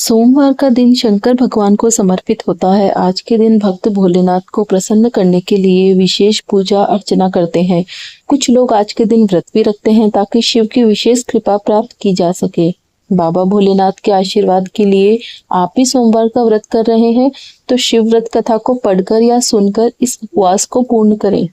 सोमवार का दिन शंकर भगवान को समर्पित होता है। आज के दिन भक्त भोलेनाथ को प्रसन्न करने के लिए विशेष पूजा अर्चना करते हैं। कुछ लोग आज के दिन व्रत भी रखते हैं ताकि शिव की विशेष कृपा प्राप्त की जा सके। बाबा भोलेनाथ के आशीर्वाद के लिए आप भी सोमवार का व्रत कर रहे हैं तो शिव व्रत कथा को पढ़कर या सुनकर इस उपवास को पूर्ण करें।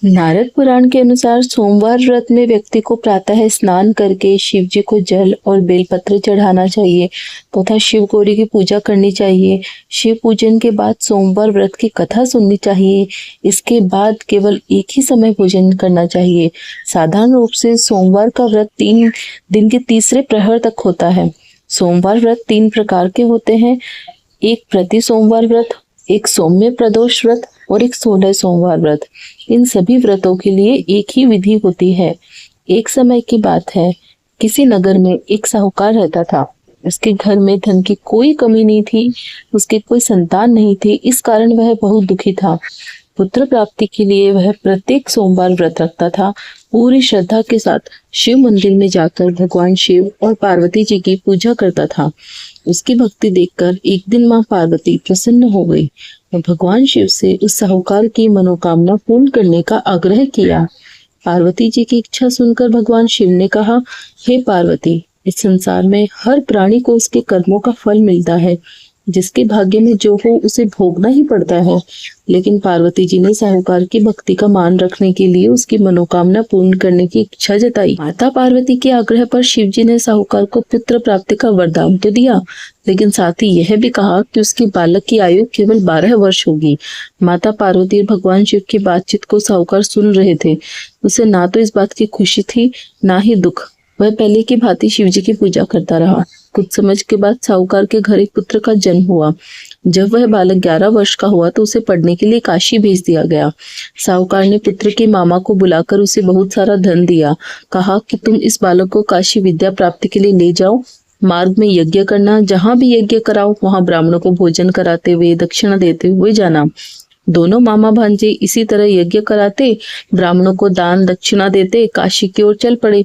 नारद पुराण के अनुसार सोमवार व्रत में व्यक्ति को प्रातः स्नान करके शिव जी को जल और बेलपत्र चढ़ाना चाहिए तथा शिव गौरी की पूजा करनी चाहिए। शिव पूजन के बाद सोमवार व्रत की कथा सुननी चाहिए। इसके बाद केवल एक ही समय भोजन करना चाहिए। साधारण रूप से सोमवार का व्रत 3 दिन के तीसरे प्रहर तक होता है। सोमवार व्रत 3 प्रकार के होते हैं, एक प्रति सोमवार व्रत, एक सौम्य प्रदोष व्रत और एक 16 सोमवार व्रत। इन सभी व्रतों के लिए एक ही विधि होती है। एक समय की बात है, किसी नगर में एक साहूकार रहता था। उसके घर में धन की कोई कमी नहीं थी, उसके कोई संतान नहीं थी। इस कारण वह बहुत दुखी था। पुत्र प्राप्ति के लिए वह प्रत्येक सोमवार व्रत रखता था। पूरी श्रद्धा के साथ शिव मंदिर में जाकर भगवान शिव और पार्वती जी की पूजा करता था। उसकी भक्ति देखकर एक दिन मां पार्वती प्रसन्न हो गई और भगवान शिव से उस साहूकार की मनोकामना पूर्ण करने का आग्रह किया। पार्वती जी की इच्छा सुनकर भगवान शिव ने कहा, हे पार्वती, इस संसार में हर प्राणी को उसके कर्मों का फल मिलता है। जिसके भाग्य में जो हो उसे भोगना ही पड़ता है। लेकिन पार्वती जी ने साहूकार की भक्ति का मान रखने के लिए उसकी मनोकामना पूर्ण करने की इच्छा जताई। माता पार्वती के आग्रह पर शिव जी ने साहूकार को पुत्र प्राप्ति का वरदान तो दिया, लेकिन साथ ही यह भी कहा कि उसके बालक की आयु केवल 12 वर्ष होगी। माता पार्वती और भगवान शिव की बातचीत को साहूकार सुन रहे थे। उसे ना तो इस बात की खुशी थी, ना ही दुख। वह पहले की भांति शिव जी की पूजा करता रहा। कुछ समय के बाद साहूकार के घर एक पुत्र का जन्म हुआ। जब वह बालक 11 वर्ष का हुआ तो उसे पढ़ने के लिए काशी भेज दिया गया। साहूकार ने पुत्र के मामा को बुलाकर उसे बहुत सारा धन दिया। कहा कि तुम इस बालक को काशी विद्या प्राप्ति के लिए ले जाओ। मार्ग में यज्ञ करना, जहाँ भी यज्ञ कराओ वहां ब्राह्मणों को भोजन कराते हुए, दक्षिणा देते हुए जाना। दोनों मामा भांजे इसी तरह यज्ञ कराते, ब्राह्मणों को दान दक्षिणा देते काशी की ओर चल पड़े।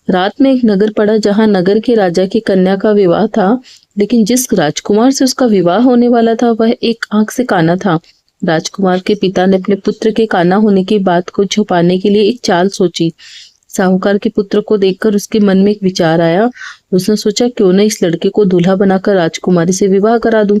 रात में एक नगर पड़ा जहां नगर के राजा की कन्या का विवाह था, लेकिन जिस राजकुमार से उसका विवाह होने वाला था वह एक आंख से काना था। राजकुमार के पिता ने अपने पुत्र के काना होने की बात को छुपाने के लिए एक चाल सोची। साहूकार के पुत्र को देखकर उसके मन में एक विचार आया। उसने सोचा, क्यों न इस लड़के को दूल्हा बनाकर राजकुमारी से विवाह करा दूं।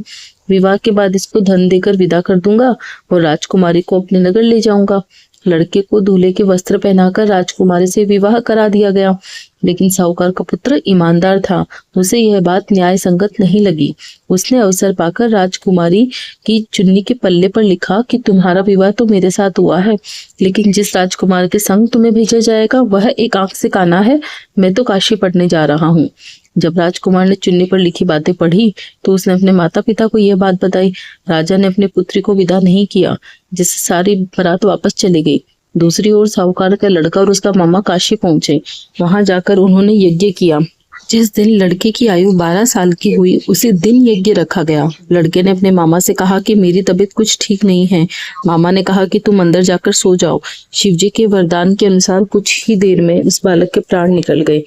विवाह के बाद इसको धन देकर विदा कर दूंगा और राजकुमारी को अपने नगर ले जाऊंगा। लड़के को दूल्हे के वस्त्र पहनाकर राजकुमारी से विवाह करा दिया गया। लेकिन साहूकार का पुत्र ईमानदार था, उसे यह बात न्याय संगत नहीं लगी। उसने अवसर पाकर राजकुमारी की चुन्नी के पल्ले पर लिखा कि तुम्हारा विवाह तो मेरे साथ हुआ है, लेकिन जिस राजकुमार के संग तुम्हें भेजा जाएगा वह एक आंख से काना है। मैं तो काशी पढ़ने जा रहा हूँ। जब राजकुमार ने चुन्नी पर लिखी बातें पढ़ी तो उसने अपने माता पिता को यह बात बताई। राजा ने अपने पुत्री को विदा नहीं किया, जिससे सारी बारात वापस चली गई। दूसरी ओर साहूकार का लड़का और उसका मामा काशी पहुंचे। वहां जाकर उन्होंने यज्ञ किया। जिस दिन लड़के की आयु 12 साल की हुई उसी दिन यज्ञ रखा गया। लड़के ने अपने मामा से कहा कि मेरी तबीयत कुछ ठीक नहीं है। मामा ने कहा कि तुम अंदर जाकर सो जाओ। शिवजी के वरदान के अनुसार कुछ ही देर में उस बालक के प्राण निकल गए।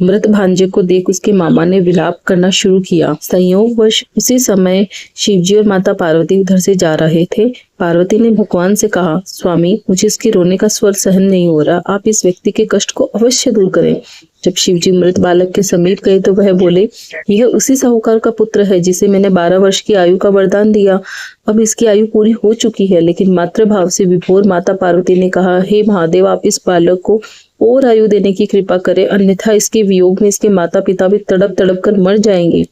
मृत भांजे को देख उसके मामा ने विलाप करना शुरू किया। संयोगवश उसी समय शिवजी और माता पार्वती उधर से जा रहे थे। पार्वती ने भगवान से कहा, स्वामी, मुझे इसके रोने का स्वर सहन नहीं हो रहा, आप इस व्यक्ति के कष्ट को अवश्य दूर करें। जब शिवजी मृत बालक के समीप गए तो वह बोले, यह उसी साहूकार का पुत्र है जिसे मैंने 12 वर्ष की आयु का वरदान दिया। अब इसकी आयु पूरी हो चुकी है। लेकिन मातृभाव से विभोर माता पार्वती ने कहा, हे महादेव, आप इस बालक को और आयु देने की कृपा करें, अन्यथा इसके वियोग में इसके माता पिता भी तड़प तड़प कर मर जाएंगे।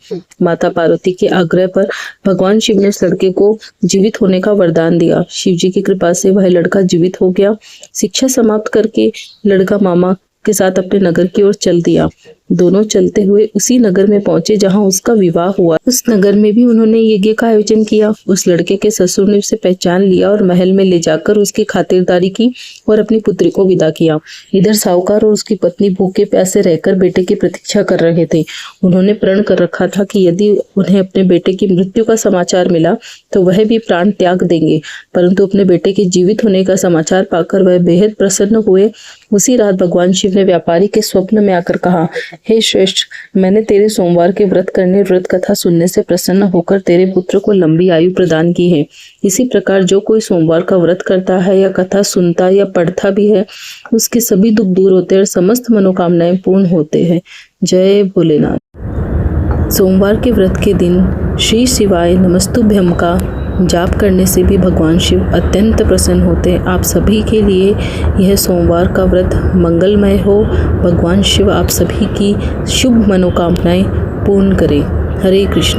माता पार्वती के आग्रह पर भगवान शिव ने उस लड़के को जीवित होने का वरदान दिया। शिव जी की कृपा से वह लड़का जीवित हो गया। शिक्षा समाप्त करके लड़का मामा के साथ अपने नगर की ओर चल दिया। दोनों चलते हुए उसी नगर में पहुंचे जहां उसका विवाह हुआ। उस नगर में भी उन्होंने यज्ञ का आयोजन किया। उस लड़के के ससुर ने उसे पहचान लिया और महल में ले जाकर उसकी खातिरदारी की और अपनी पुत्री को विदा किया। इधर साहूकार और उसकी पत्नी भूखे प्यासे रहकर बेटे की प्रतीक्षा कर रहे थे। उन्होंने प्रण कर रखा था कि यदि उन्हें अपने बेटे की मृत्यु का समाचार मिला तो वह भी प्राण त्याग देंगे, परंतु अपने बेटे के जीवित होने का समाचार पाकर वह बेहद प्रसन्न हुए उसी रात भगवान शिव ने व्यापारी के स्वप्न में आकर कहा, हे श्रेष्ठ, मैंने तेरे सोमवार के व्रत करने, व्रत कथा सुनने से प्रसन्न होकर तेरे पुत्र को लंबी आयु प्रदान की है। इसी प्रकार जो कोई सोमवार का व्रत करता है या कथा सुनता या पढ़ता भी है, उसके सभी दुख दूर होते हैं और समस्त मनोकामनाएं पूर्ण होते हैं। जय भोलेनाथ। सोमवार के व्रत के दिन श्री शिवाय नमस्तुभ्यम का जाप करने से भी भगवान शिव अत्यंत प्रसन्न होते हैं। आप सभी के लिए यह सोमवार का व्रत मंगलमय हो। भगवान शिव आप सभी की शुभ मनोकामनाएं पूर्ण करें। हरे कृष्ण।